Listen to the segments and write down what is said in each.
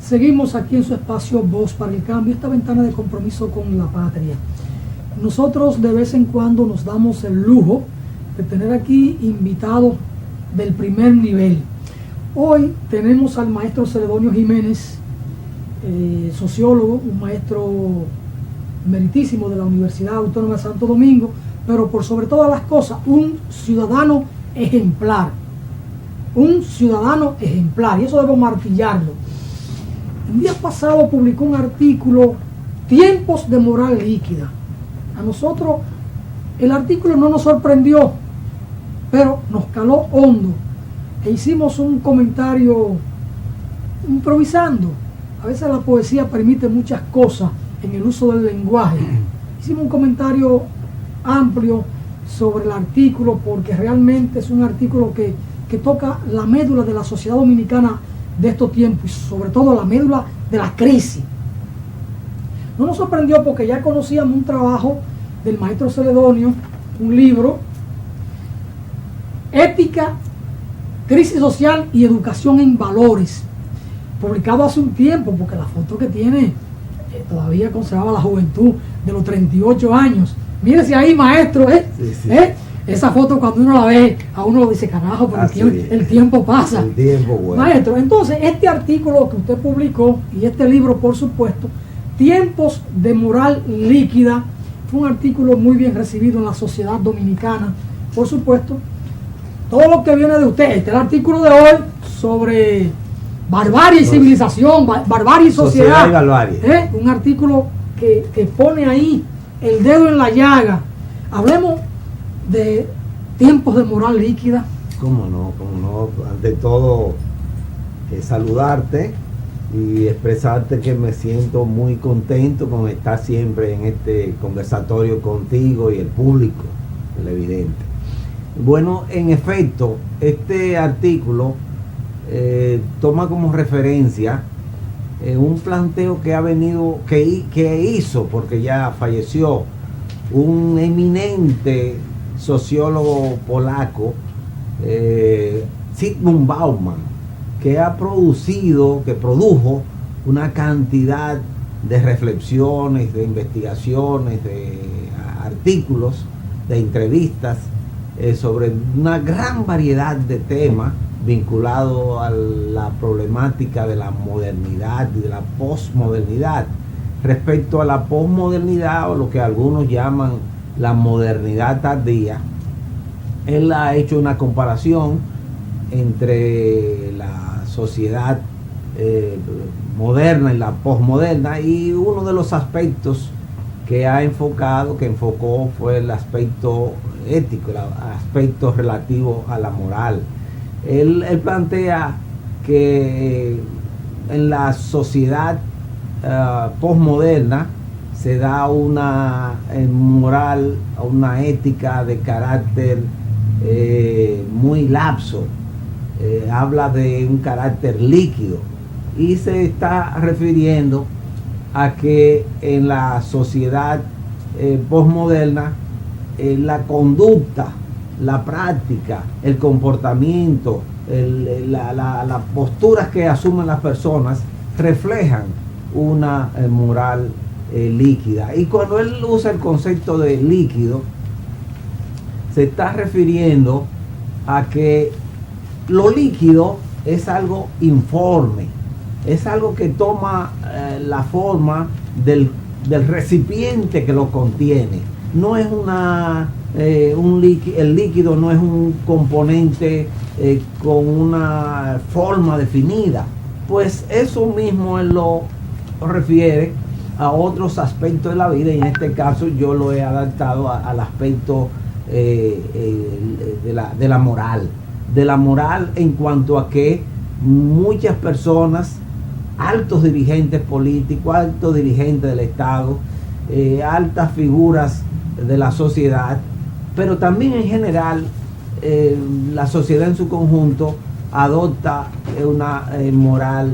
Seguimos aquí en su espacio Voz para el Cambio, esta ventana de compromiso con la patria. Nosotros de vez en cuando nos damos el lujo de tener aquí invitados del primer nivel. Hoy tenemos al maestro Celedonio Jiménez, sociólogo, un maestro meritísimo de la Universidad Autónoma de Santo Domingo, pero por sobre todas las cosas, un ciudadano ejemplar. Un ciudadano ejemplar, y eso debo martillarlo. El día pasado publicó un artículo, Tiempos de moral líquida. A nosotros el artículo no nos sorprendió, pero nos caló hondo e hicimos un comentario improvisando. A veces la poesía permite muchas cosas en el uso del lenguaje. Hicimos un comentario amplio sobre el artículo porque realmente es un artículo que toca la médula de la sociedad dominicana de estos tiempos y sobre todo la médula de la crisis. No nos sorprendió porque ya conocíamos un trabajo del maestro Celedonio, un libro, Ética, Crisis Social y Educación en Valores, publicado hace un tiempo, porque la foto que tiene todavía conservaba la juventud de los 38 años. Mírese ahí, maestro, Sí. Esa foto cuando uno la ve, a uno lo dice, carajo, pero el tiempo pasa. El tiempo, bueno. Maestro, entonces, este artículo que usted publicó, y este libro, por supuesto, Tiempos de moral líquida, fue un artículo muy bien recibido en la sociedad dominicana, por supuesto. Todo lo que viene de usted, este es el artículo de hoy sobre barbarie y civilización, barbarie y sociedad. Y barbarie. Un artículo que pone ahí el dedo en la llaga. Hablemos de tiempos de moral líquida. Cómo no. Ante todo, saludarte y expresarte que me siento muy contento con estar siempre en este conversatorio contigo y el público, televidente. Bueno, en efecto, este artículo toma como referencia un planteo que ha venido, que hizo, porque ya falleció, un eminente sociólogo polaco, Zygmunt Bauman, que produjo una cantidad de reflexiones, de investigaciones, de artículos, de entrevistas sobre una gran variedad de temas vinculados a la problemática de la modernidad y de la posmodernidad. Respecto a la posmodernidad, o lo que algunos llaman la modernidad tardía, él ha hecho una comparación entre la sociedad moderna y la posmoderna, y uno de los aspectos que enfocó fue el aspecto ético, el aspecto relativo a la moral. Él plantea que en la sociedad posmoderna se da una moral, una ética de carácter muy lapso, habla de un carácter líquido, y se está refiriendo a que en la sociedad posmoderna la conducta, la práctica, el comportamiento, las posturas que asumen las personas reflejan una moral líquida. Y cuando él usa el concepto de líquido, se está refiriendo a que lo líquido es algo informe, es algo que toma la forma del recipiente que lo contiene. No es el líquido no es un componente con una forma definida. Pues eso mismo él lo refiere a otros aspectos de la vida, y en este caso yo lo he adaptado al aspecto de la moral, en cuanto a que muchas personas, altos dirigentes políticos, altos dirigentes del Estado, altas figuras de la sociedad, pero también en general la sociedad en su conjunto adopta una moral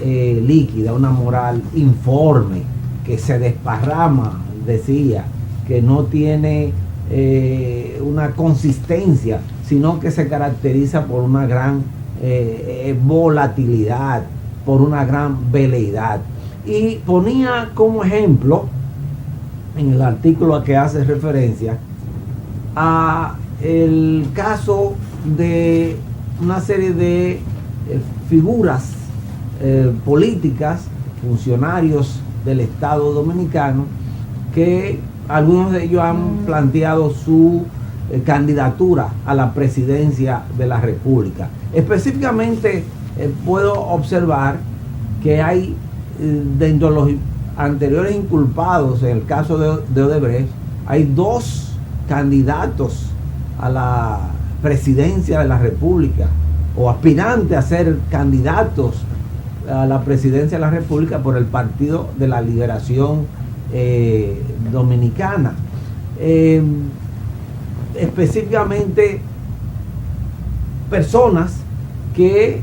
líquida, una moral informe, que se desparrama, decía, que no tiene una consistencia, sino que se caracteriza por una gran volatilidad, por una gran veleidad. Y ponía como ejemplo, en el artículo a que hace referencia, a el caso de una serie de figuras políticas, funcionarios del Estado Dominicano, que algunos de ellos han planteado su candidatura a la presidencia de la República. Específicamente puedo observar que hay dentro de los anteriores inculpados en el caso de Odebrecht, hay 2 candidatos a la presidencia de la República o aspirantes a ser candidatos a la presidencia de la República por el Partido de la Liberación Dominicana. Específicamente personas que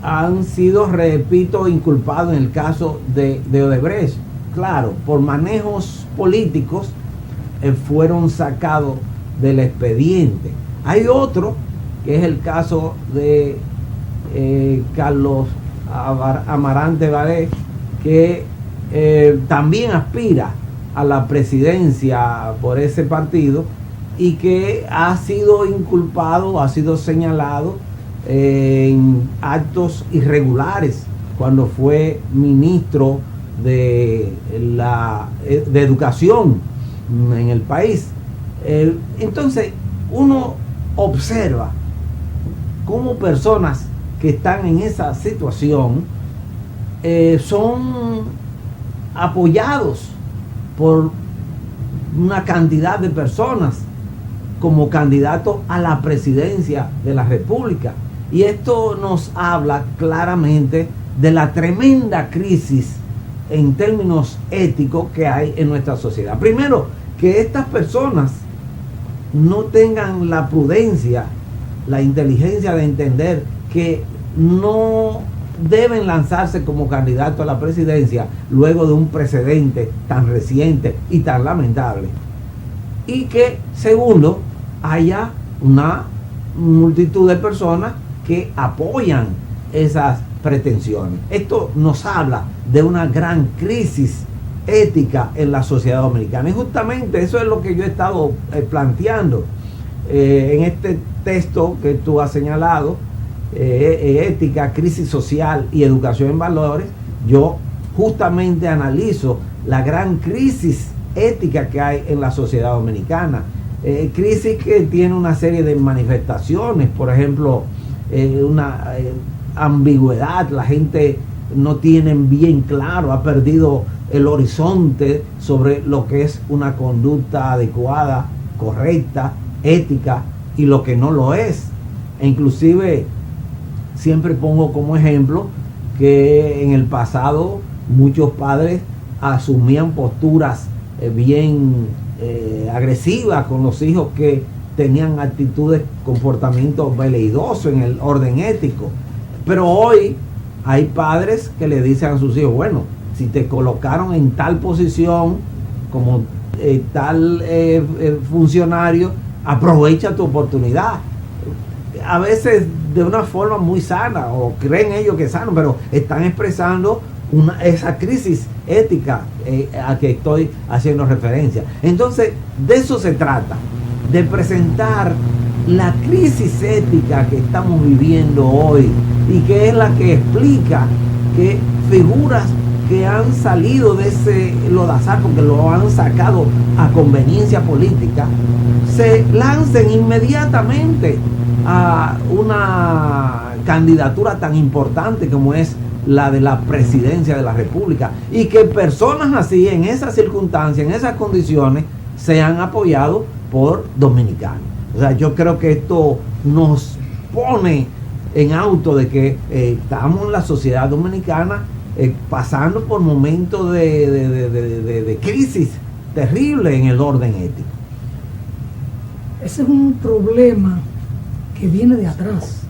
han sido, repito, inculpados en el caso de Odebrecht. Claro, por manejos políticos fueron sacados del expediente. Hay otro, que es el caso de Carlos Amarante Baré, que también aspira a la presidencia por ese partido y que ha sido inculpado, ha sido señalado en actos irregulares cuando fue ministro de educación en el país. Entonces uno observa cómo personas que están en esa situación son apoyados por una cantidad de personas como candidatos a la presidencia de la República. Y esto nos habla claramente de la tremenda crisis en términos éticos que hay en nuestra sociedad. Primero, que estas personas no tengan la prudencia, la inteligencia de entender que no deben lanzarse como candidato a la presidencia luego de un precedente tan reciente y tan lamentable. Y que, segundo, haya una multitud de personas que apoyan esas pretensiones. Esto nos habla de una gran crisis ética en la sociedad dominicana. Y justamente eso es lo que yo he estado planteando en este texto que tú has señalado, ética, crisis social y educación en valores. Yo justamente analizo la gran crisis ética que hay en la sociedad dominicana. Crisis que tiene una serie de manifestaciones, por ejemplo, una ambigüedad, la gente no tiene bien claro, ha perdido el horizonte sobre lo que es una conducta adecuada, correcta, ética y lo que no lo es. E inclusive siempre pongo como ejemplo que en el pasado muchos padres asumían posturas bien agresivas con los hijos que tenían actitudes, comportamientos veleidosos en el orden ético. Pero hoy hay padres que le dicen a sus hijos, bueno, si te colocaron en tal posición como tal funcionario, aprovecha tu oportunidad. A veces de una forma muy sana, o creen ellos que es sano, pero están expresando esa crisis ética a que estoy haciendo referencia. Entonces, de eso se trata, de presentar la crisis ética que estamos viviendo hoy y que es la que explica que figuras que han salido de ese lodazal, porque lo han sacado a conveniencia política, se lancen inmediatamente a una candidatura tan importante como es la de la presidencia de la República, y que personas así, en esas circunstancias, en esas condiciones, sean apoyados por dominicanos. O sea, yo creo que esto nos pone en auto de que estamos en la sociedad dominicana pasando por momentos de crisis terrible en el orden ético. Ese es un problema que viene de atrás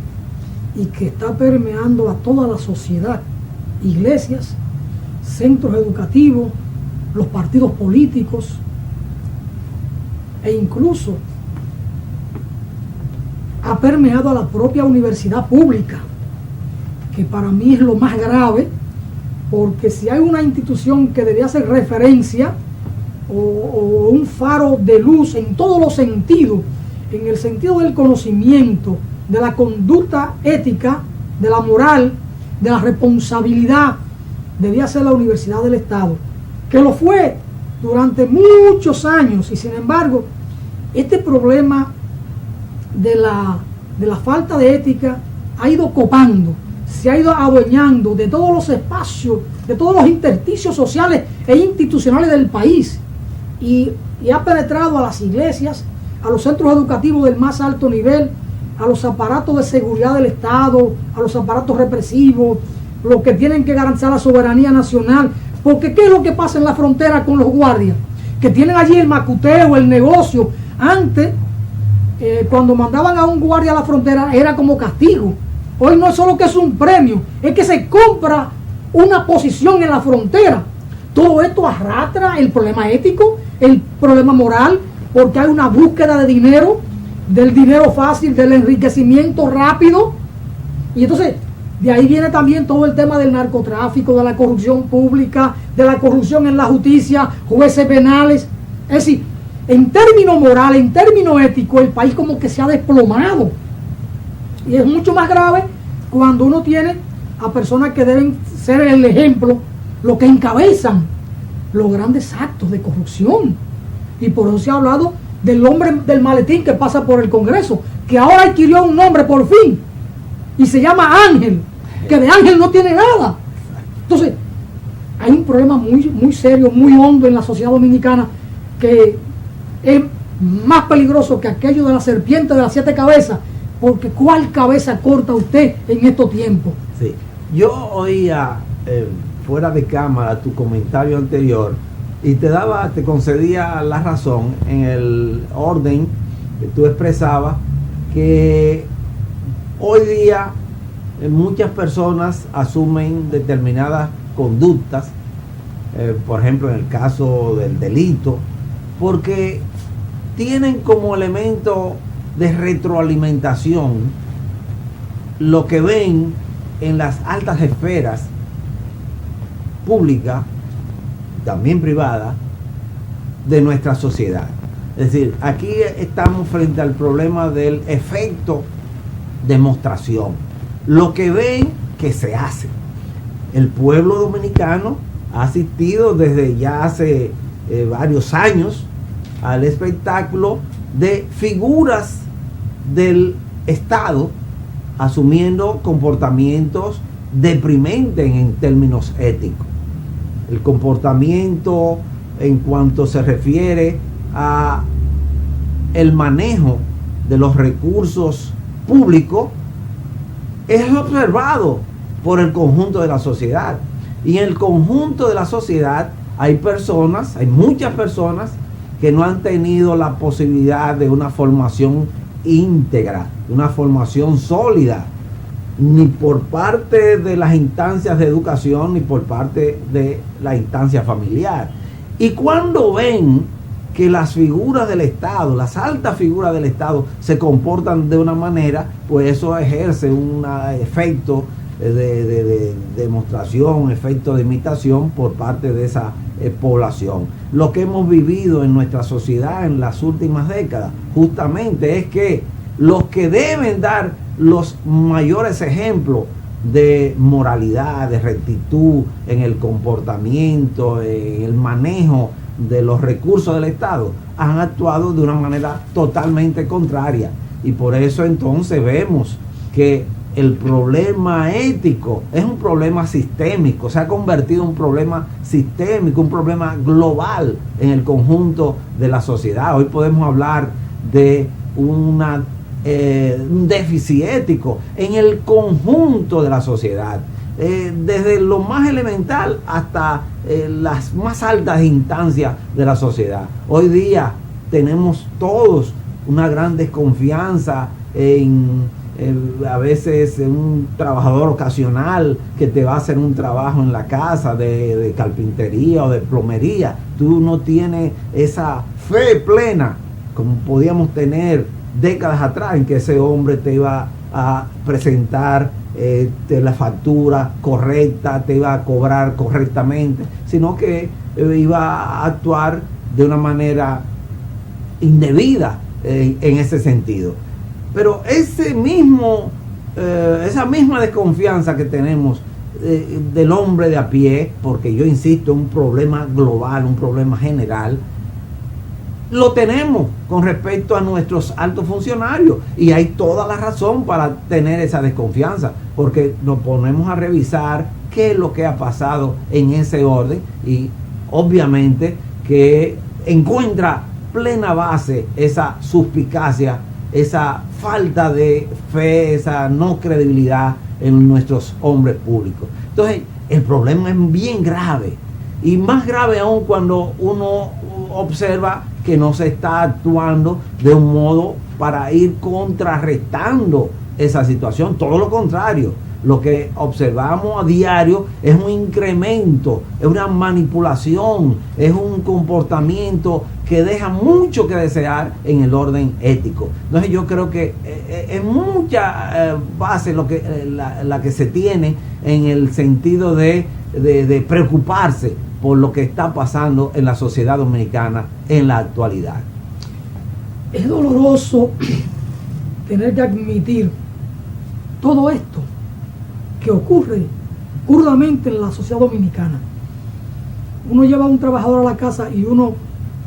y que está permeando a toda la sociedad, iglesias, centros educativos, los partidos políticos e incluso ha permeado a la propia universidad pública, que para mí es lo más grave, porque si hay una institución que debía hacer referencia o un faro de luz en todos los sentidos, en el sentido del conocimiento, de la conducta ética, de la moral, de la responsabilidad, debía ser la Universidad del Estado, que lo fue durante muchos años, y sin embargo, este problema de la falta de ética ha ido copando, se ha ido adueñando de todos los espacios, de todos los intersticios sociales e institucionales del país, y ha penetrado a las iglesias, a los centros educativos del más alto nivel, a los aparatos de seguridad del Estado, a los aparatos represivos, los que tienen que garantizar la soberanía nacional. Porque ¿qué es lo que pasa en la frontera con los guardias? Que tienen allí el macuteo, el negocio. Antes, cuando mandaban a un guardia a la frontera, era como castigo. Hoy no es solo que es un premio, es que se compra una posición en la frontera. Todo esto arrastra el problema ético, el problema moral, porque hay una búsqueda de dinero, del dinero fácil, del enriquecimiento rápido. Y entonces, de ahí viene también todo el tema del narcotráfico, de la corrupción pública, de la corrupción en la justicia, jueces penales. Es decir, en términos morales, en términos éticos, el país como que se ha desplomado. Y es mucho más grave cuando uno tiene a personas que deben ser el ejemplo, los que encabezan los grandes actos de corrupción. Y por eso se ha hablado del hombre del maletín que pasa por el Congreso, que ahora adquirió un nombre por fin, y se llama Ángel, que de ángel no tiene nada. Entonces, hay un problema muy, muy serio, muy hondo en la sociedad dominicana, que es más peligroso que aquello de la serpiente de las 7 cabezas, porque ¿cuál cabeza corta usted en estos tiempos? Sí, yo oía fuera de cámara tu comentario anterior y te concedía la razón en el orden que tú expresabas, que hoy día muchas personas asumen determinadas conductas, por ejemplo en el caso del delito, porque tienen como elemento de retroalimentación lo que ven en las altas esferas públicas, también privadas, de nuestra sociedad. Es decir, aquí estamos frente al problema del efecto demostración. Lo que ven que se hace. El pueblo dominicano ha asistido desde ya hace varios años al espectáculo de figuras del Estado asumiendo comportamientos deprimentes en términos éticos. El comportamiento en cuanto se refiere a el manejo de los recursos públicos es observado por el conjunto de la sociedad. Y en el conjunto de la sociedad hay muchas personas que no han tenido la posibilidad de una formación íntegra, de una formación sólida, ni por parte de las instancias de educación, ni por parte de la instancia familiar. Y cuando ven que las figuras del Estado, las altas figuras del Estado, se comportan de una manera, pues eso ejerce un efecto de demostración, efecto de imitación por parte de esa población. Lo que hemos vivido en nuestra sociedad en las últimas décadas justamente es que los que deben dar los mayores ejemplos de moralidad, de rectitud en el comportamiento, en el manejo de los recursos del Estado, han actuado de una manera totalmente contraria. Y por eso entonces vemos que el problema ético es un problema sistémico, se ha convertido en un problema sistémico, un problema global en el conjunto de la sociedad. Hoy podemos hablar de un déficit ético en el conjunto de la sociedad, desde lo más elemental hasta las más altas instancias de la sociedad. Hoy día tenemos todos una gran desconfianza a veces un trabajador ocasional que te va a hacer un trabajo en la casa de carpintería o de plomería. Tú no tienes esa fe plena como podíamos tener décadas atrás, en que ese hombre te iba a presentar la factura correcta, te iba a cobrar correctamente, sino que iba a actuar de una manera indebida en ese sentido. Pero esa misma desconfianza que tenemos del hombre de a pie, porque yo insisto, es un problema global, un problema general, lo tenemos con respecto a nuestros altos funcionarios, y hay toda la razón para tener esa desconfianza, porque nos ponemos a revisar qué es lo que ha pasado en ese orden, y obviamente que encuentra plena base esa suspicacia, esa falta de fe, esa no credibilidad en nuestros hombres públicos. Entonces, el problema es bien grave, y más grave aún cuando uno observa que no se está actuando de un modo para ir contrarrestando esa situación. Todo lo contrario, lo que observamos a diario es un incremento, es una manipulación, es un comportamiento que deja mucho que desear en el orden ético. Entonces yo creo que es mucha base la que se tiene en el sentido de preocuparse por lo que está pasando en la sociedad dominicana en la actualidad. Es doloroso tener que admitir todo esto que ocurre crudamente en la sociedad dominicana. Uno lleva a un trabajador a la casa y uno,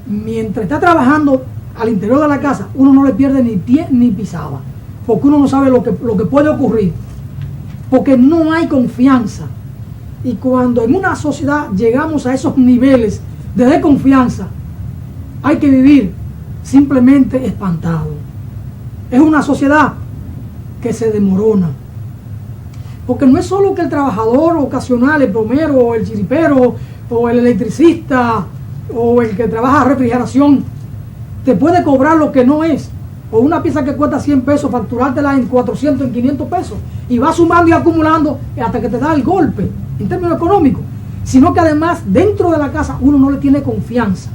mientras está trabajando al interior de la casa, uno no le pierde ni pie ni pisada, porque uno no sabe lo que puede ocurrir, porque no hay confianza. Y cuando en una sociedad llegamos a esos niveles de desconfianza, hay que vivir simplemente espantado. Es una sociedad que se desmorona. Porque no es solo que el trabajador ocasional, el plomero, o el chiripero, o el electricista, o el que trabaja refrigeración, te puede cobrar lo que no es. O una pieza que cuesta 100 pesos, facturártela en 400, en 500 pesos. Y va sumando y acumulando hasta que te da el golpe, en términos económicos. Sino que además, dentro de la casa, uno no le tiene confianza.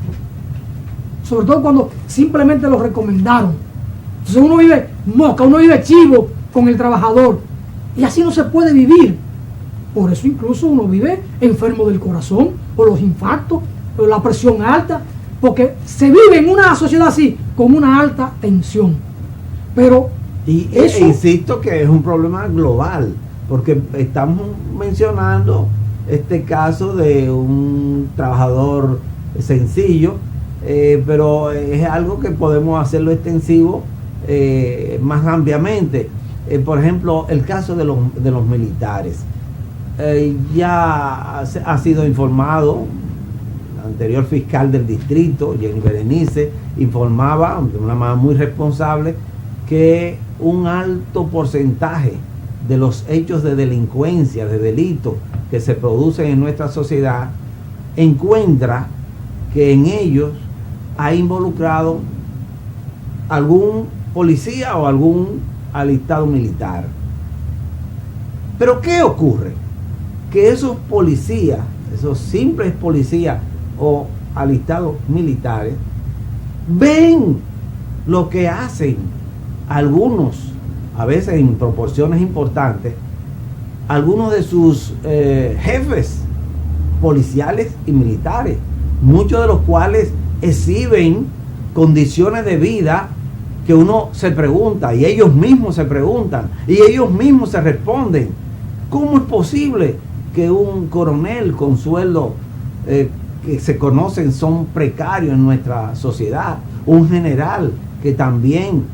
Sobre todo cuando simplemente lo recomendaron. Entonces uno vive mosca, uno vive chivo con el trabajador. Y así no se puede vivir. Por eso incluso uno vive enfermo del corazón, o los infartos, o la presión alta, porque se vive en una sociedad así, con una alta tensión. Pero eso, insisto que es un problema global, porque estamos mencionando este caso de un trabajador sencillo, pero es algo que podemos hacerlo extensivo más ampliamente. Por ejemplo, el caso de los militares. Ya ha sido informado, el anterior fiscal del distrito, Jenny Berenice, informaba de una manera muy responsable que un alto porcentaje de los hechos de delincuencia, de delitos que se producen en nuestra sociedad, encuentra que en ellos ha involucrado algún policía o algún alistado militar. Pero ¿qué ocurre? Que esos policías, esos simples policías o alistados militares, ven lo que hacen algunos, a veces en proporciones importantes, algunos de sus jefes policiales y militares, muchos de los cuales exhiben condiciones de vida que uno se pregunta, y ellos mismos se preguntan, y ellos mismos se responden: ¿cómo es posible que un coronel con sueldo que se conocen son precarios en nuestra sociedad, un general que también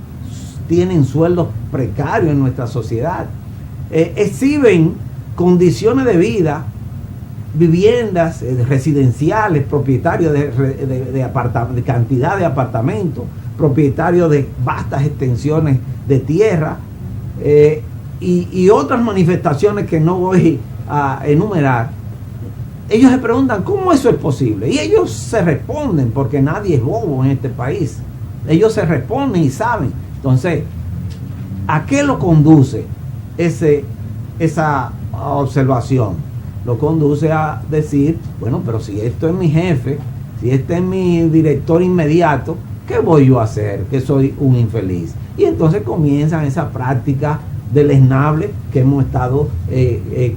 tienen sueldos precarios en nuestra sociedad, exhiben condiciones de vida, viviendas residenciales, propietarios de cantidad de apartamentos, propietarios de vastas extensiones de tierra, y otras manifestaciones que no voy a enumerar? Ellos se preguntan cómo eso es posible, y ellos se responden, porque nadie es bobo en este país. Ellos se responden y saben. Entonces, ¿a qué lo conduce esa observación? Lo conduce a decir: bueno, pero si esto es mi jefe, si este es mi director inmediato, ¿qué voy yo a hacer? Que soy un infeliz. Y entonces comienzan esa práctica deleznable que hemos estado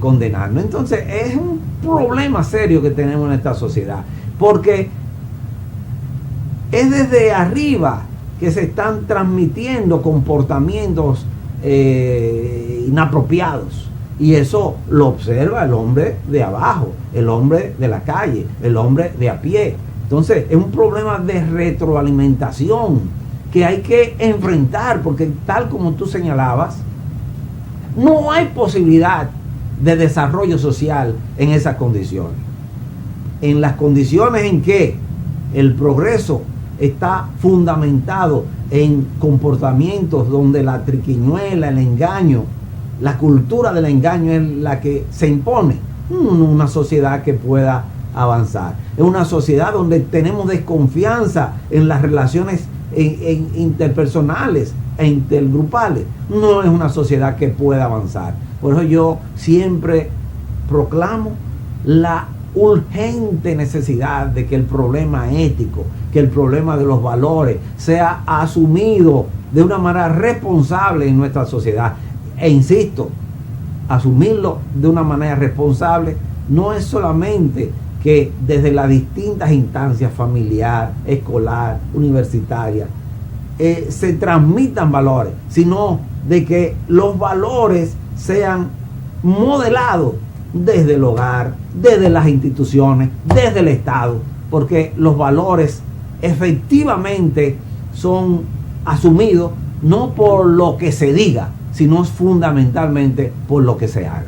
condenando. Entonces es un problema serio que tenemos en esta sociedad, porque es desde arriba que se están transmitiendo comportamientos inapropiados, y eso lo observa el hombre de abajo, el hombre de la calle, el hombre de a pie. Entonces es un problema de retroalimentación que hay que enfrentar, porque tal como tú señalabas, no hay posibilidad de desarrollo social en esas condiciones. En las condiciones en que el progreso está fundamentado en comportamientos donde la triquiñuela, el engaño, la cultura del engaño es la que se impone, una sociedad que pueda avanzar. Es una sociedad donde tenemos desconfianza en las relaciones interpersonales e intergrupales. No es una sociedad que pueda avanzar. Por eso yo siempre proclamo la urgente necesidad de que el problema ético, que el problema de los valores sea asumido de una manera responsable en nuestra sociedad. E insisto, asumirlo de una manera responsable no es solamente que desde las distintas instancias familiar, escolar, universitaria, se transmitan valores, sino de que los valores sean modelados desde el hogar, desde las instituciones, desde el Estado, porque los valores efectivamente son asumidos no por lo que se diga, sino fundamentalmente por lo que se haga.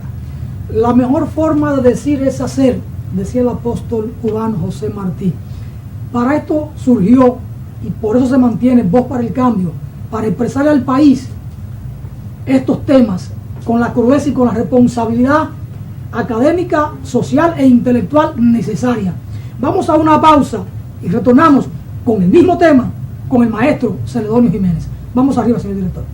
La mejor forma de decir es hacer, decía el apóstol cubano José Martí. Para esto surgió, y por eso se mantiene Voz para el Cambio, para expresarle al país estos temas con la crudeza y con la responsabilidad académica, social e intelectual necesaria. Vamos a una pausa y retornamos con el mismo tema con el maestro Celedonio Jiménez. Vamos arriba, señor director.